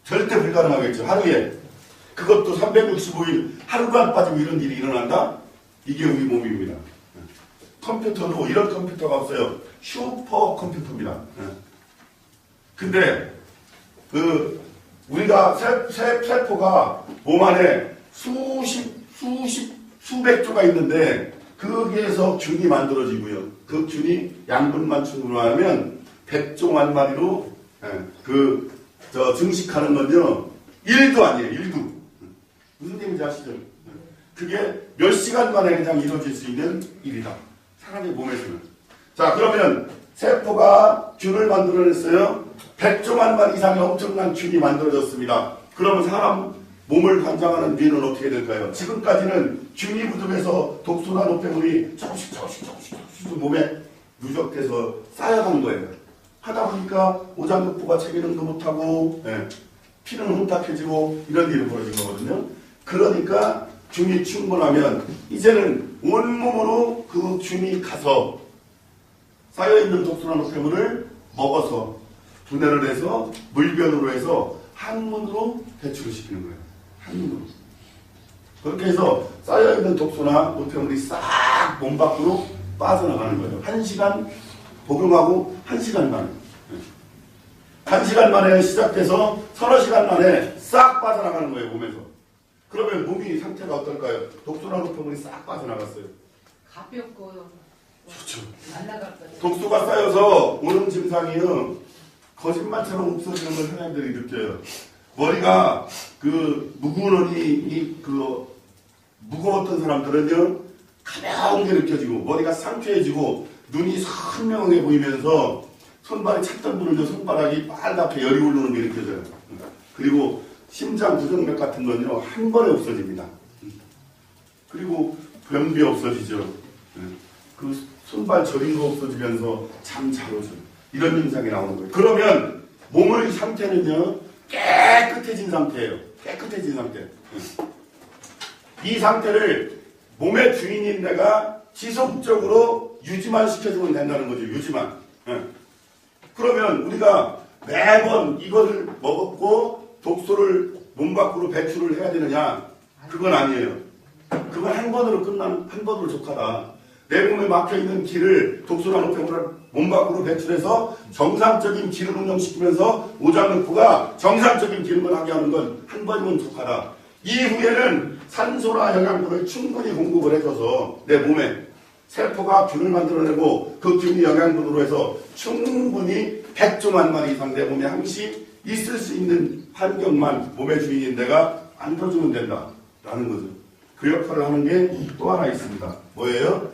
절대 불가능하겠죠. 하루에. 그것도 365일 하루가 안 빠지고 이런 일이 일어난다? 이게 우리 몸입니다. 컴퓨터도 이런 컴퓨터가 없어요. 슈퍼 컴퓨터입니다. 근데 우리가 세포가 몸 안에 수백 조가 있는데 거기에서 균이 만들어지고요. 그 균이 양분만 충분하면 100조 1마리로 증식하는 건요. 1도 아니에요. 1도. 무슨 얘기인지 아시죠? 그게 몇 시간 만에 그냥 이루어질 수 있는 일이다. 사람의 몸에서는. 자, 그러면 세포가 균을 만들어냈어요. 100조 1마리 이상의 엄청난 균이 만들어졌습니다. 그러면 사람 몸을 관장하는 뇌는 어떻게 될까요? 지금까지는 균이 부족해서 독소나 노폐물이 조금씩 몸에 누적돼서 쌓여간 거예요. 하다 보니까 오장육부가 체기능도 못하고 피는 혼탁해지고 이런 일이 벌어진 거거든요. 그러니까 균이 충분하면 이제는 온몸으로 그 균이 가서 쌓여있는 독소나 노폐물을 먹어서 분해를 해서 물변으로 해서 항문으로 배출을 시키는 거예요. 항문으로. 그렇게 해서 쌓여있는 독소나 노폐물이 싹 몸 밖으로 빠져나가는 거예요. 1시간 복용하고 1시간 만에. 1시간 만에 시작돼서 서너 시간 만에 싹 빠져나가는 거예요. 몸에서. 그러면 몸이 상태가 어떨까요? 독소나 노폐물이 싹 빠져나갔어요. 가볍고요. 좋죠. 날라갈 거예요. 독소가 쌓여서 오는 증상이요. 거짓말처럼 없어지는 걸 사람들이 느껴요. 머리가 무거운 무거웠던 사람들은요. 가벼운 게 느껴지고 머리가 상쾌해지고 눈이 선명하게 보이면서 손발이 찼던 분은요. 손바닥이 빨갛게 열이 오르는 게 느껴져요. 그리고 심장 부정맥 같은 건요. 한 번에 없어집니다. 그리고 변비 없어지죠. 그 손발 저린 거 없어지면서 잠 잘 오죠. 이런 증상이 나오는 거예요. 그러면 몸의 상태는요. 깨끗해진 상태예요. 깨끗해진 상태. 이 상태를 몸의 주인인 내가 지속적으로 유지만 시켜주면 된다는 거죠. 유지만. 그러면 우리가 매번 이것을 먹었고 독소를 몸 밖으로 배출을 해야 되느냐? 그건 아니에요. 그건 한 번으로 족하다. 내 몸에 막혀있는 기를 독소나 노폐물을 몸 밖으로 배출해서 정상적인 기를 운영시키면서 오장육부가 정상적인 기능을 하게 하는 건 한 번이면 족하다. 이후에는 산소나 영양분을 충분히 공급을 해줘서 내 몸에 세포가 균을 만들어내고 그 균이 영양분으로 해서 충분히 100조 1마리 이상 내 몸에 항시 있을 수 있는 환경만 몸의 주인인 내가 만들어주면 된다라는 거죠. 그 역할을 하는 게 또 하나 있습니다. 뭐예요?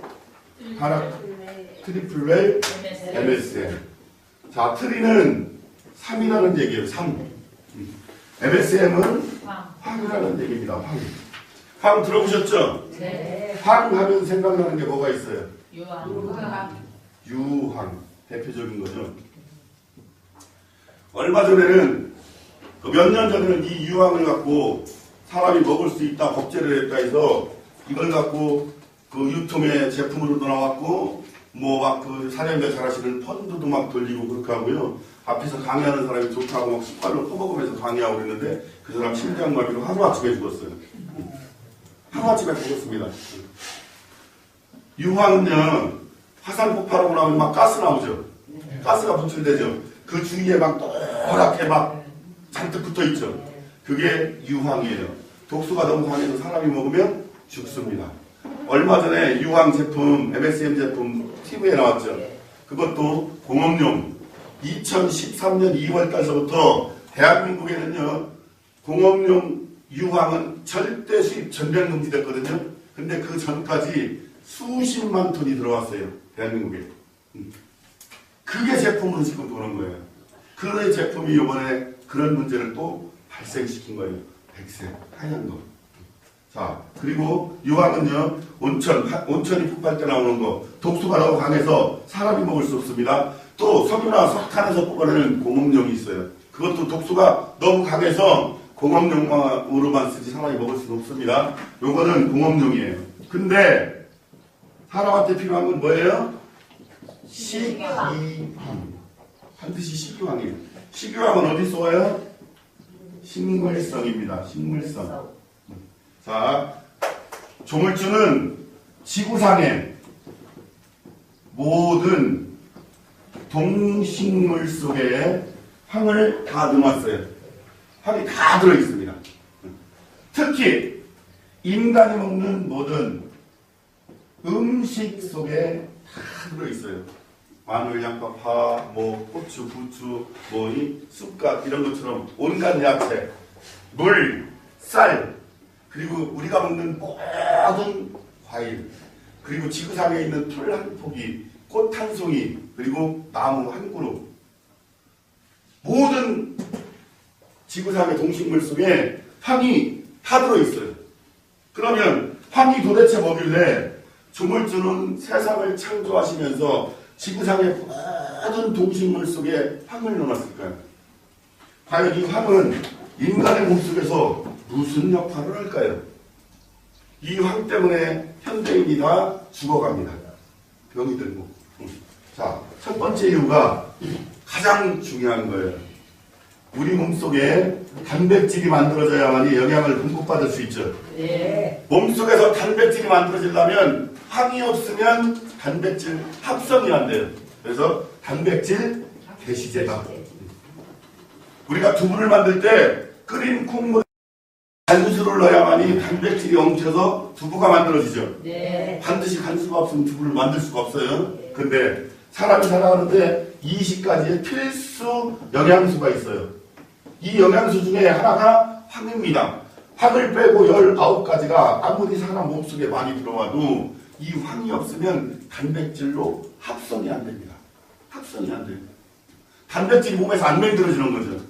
트리플 MSM. 자, 트리는 3이라는 얘기예요. 3. MSM은 황이라는 얘기입니다. 황 들어보셨죠? 네. 황 하면 생각나는 게 뭐가 있어요? 유황. 대표적인 거죠. 얼마 전에는 몇 년 전에는 이 유황을 갖고 사람이 먹을 수 있다 법제를 했다 해서 이걸 갖고 유통의 제품으로도 나왔고 사냥배 잘하시는 펀드도 막 돌리고 그렇게 하고요. 앞에서 강의하는 사람이 좋다고 막 숟갈로 퍼먹으면서 강의하고 그랬는데 그 사람 심장마비로 하루아침에 죽었어요. 하루아침에 죽었습니다. 유황은요. 화산 폭발하고 나면 막 가스 나오죠. 가스가 분출되죠. 그 주위에 막 노랗게 막 잔뜩 붙어있죠. 그게 유황이에요. 독소가 너무 강해서 사람이 먹으면 죽습니다. 얼마 전에 유황 제품, MSM 제품 TV에 나왔죠. 그것도 공업용. 2013년 2월달서부터 대한민국에는요. 공업용 유황은 절대 수입 전면 금지됐거든요. 근데 그 전까지 수십만 톤이 들어왔어요. 대한민국에. 그게 제품으로 지금 도는 거예요. 그 제품이 이번에 그런 문제를 또 발생시킨 거예요. 백색, 하얀 거. 자, 그리고 유황은요, 온천이 폭발 때 나오는 거, 독소가 너무 강해서 사람이 먹을 수 없습니다. 또 석유나 석탄에서 뽑아내는 공업용이 있어요. 그것도 독소가 너무 강해서 공업용으로만 쓰지 사람이 먹을 수는 없습니다. 요거는 공업용이에요. 근데 사람한테 필요한 건 뭐예요? 식이황. 반드시 식이황이에요. 식이황은 어디서 와요? 식물성입니다. 식물성. 자, 조물주는 지구상의 모든 동식물 속에 황을 다 넣어놨어요. 황이 다 들어있습니다. 특히 인간이 먹는 모든 음식 속에 다 들어있어요. 마늘, 양파, 파, 고추, 부추, 이 쑥갓 이런 것처럼 온갖 야채, 물, 쌀, 그리고 우리가 먹는 모든 과일, 그리고 지구상에 있는 풀 한 포기, 꽃 한 송이, 그리고 나무 한 그루, 모든 지구상의 동식물 속에 황이 다 들어있어요. 그러면 황이 도대체 뭐길래 조물주는 세상을 창조하시면서 지구상의 모든 동식물 속에 황을 넣어놨을까요? 과연 이 황은 인간의 몸속에서 무슨 역할을 할까요? 이 황 때문에 현대인이 다 죽어갑니다. 병이 들고. 자, 첫 번째 이유가 가장 중요한 거예요. 우리 몸속에 단백질이 만들어져야만이 영양을 공급받을 수 있죠. 네. 몸속에서 단백질이 만들어지려면 황이 없으면 단백질 합성이 안 돼요. 그래서 단백질 대시제다. 우리가 두부를 만들 때 끓인 콩물에 간수를 넣어야만이 단백질이 엉켜서 두부가 만들어지죠. 네. 반드시 간수가 없으면 두부를 만들 수가 없어요. 근데 사람이 살아가는데 20가지의 필수 영양소가 있어요. 이 영양소 중에 하나가 황입니다. 황을 빼고 19가지가 아무리 사람 몸속에 많이 들어와도 이 황이 없으면 단백질로 합성이 안 됩니다. 합성이 안 돼요. 단백질이 몸에서 안 만들어지는 거죠.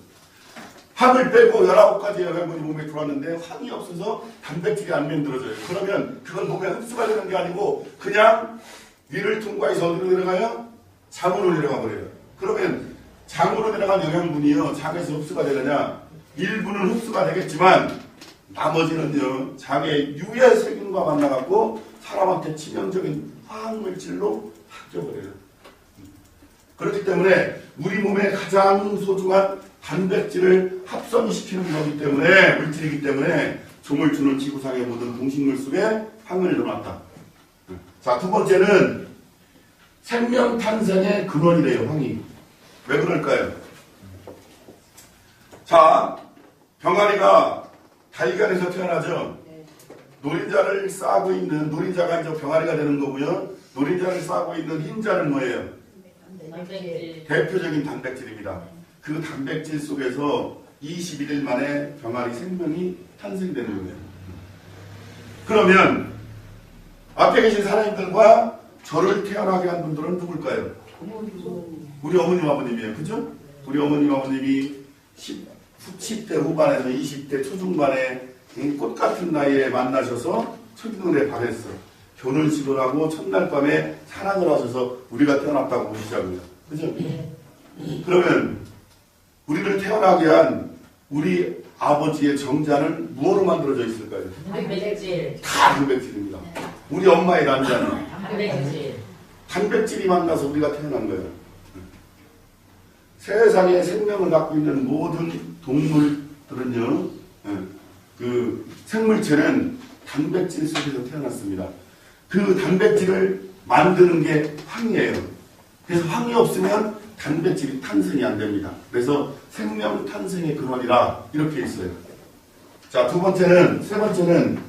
황을 빼고 19가지 영양분이 몸에 들어왔는데 황이 없어서 단백질이 안 만들어져요. 그러면 그건 몸에 흡수가 되는 게 아니고 그냥 위를 통과해서 어디로 내려가요? 장으로 내려가 버려요. 그러면 장으로 내려간 영양분이요, 장에서 흡수가 되느냐? 일부는 흡수가 되겠지만 나머지는요, 장의 유해 세균과 만나갖고 사람한테 치명적인 화학물질로 바뀌어버려요. 그렇기 때문에 우리 몸에 가장 소중한 단백질을 합성시키는 거기 때문에, 물질이기 때문에 조물주는 지구상의 모든 동식물 속에 황을 넣어놨다. 자, 두 번째는 생명 탄생의 근원이래요, 황이. 왜 그럴까요? 자, 병아리가 달걀에서 태어나죠. 노린자를 싸고 있는, 노린자가 이제 병아리가 되는 거고요. 노린자를 싸고 있는 흰자는 뭐예요? 단백질. 대표적인 단백질입니다. 그 단백질 속에서 21일 만에 병아리 생명이 탄생되는 거예요. 그러면 앞에 계신 사람들과 저를 태어나게 한 분들은 누굴까요? 우리 어머님 아버님이에요. 그죠? 우리 어머님 아버님이 10대 후반에서 20대 초중반에 꽃 같은 나이에 만나셔서 첫눈에 반했어. 결혼식을 하고 첫날 밤에 사랑을 하셔서 우리가 태어났다고 보시자고요. 그죠? 그러면 우리를 태어나게 한 우리 아버지의 정자는 무엇으로 만들어져 있을까요? 단백질. 다 단백질입니다. 우리 엄마의 난자는 단백질. 단백질이 만나서 우리가 태어난 거예요. 세상에 생명을 갖고 있는 모든 동물들은요, 그 생물체는 단백질 속에서 태어났습니다. 그 단백질을 만드는 게 황이에요. 그래서 황이 없으면 단백질이 탄생이 안 됩니다. 그래서 생명 탄생의 근원이라 이렇게 있어요. 자, 세 번째는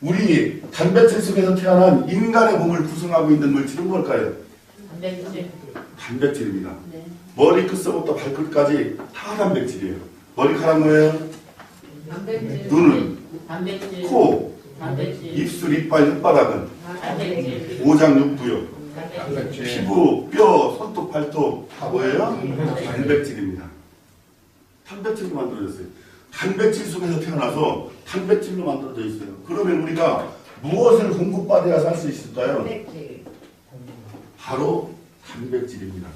우리 단백질 속에서 태어난 인간의 몸을 구성하고 있는 물질은 뭘까요? 단백질. 단백질입니다. 네. 머리 끝서부터 발끝까지 다 단백질이에요. 머리카락 뭐예요? 단백질. 눈은, 단백질. 코, 단백질. 입술, 이빨, 혓바닥은, 단백질. 오장, 육부요, 단백질. 피부, 뼈, 손톱, 발톱 다 뭐예요? 단백질입니다. 단백질로 만들어졌어요. 단백질 속에서 태어나서 단백질로 만들어져 있어요. 그러면 우리가 무엇을 공급받아야 살 수 있을까요? 단백질. 바로 단백질입니다.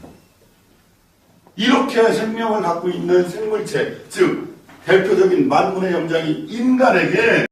이렇게 생명을 갖고 있는 생물체, 즉 대표적인 만물의 영장인 인간에게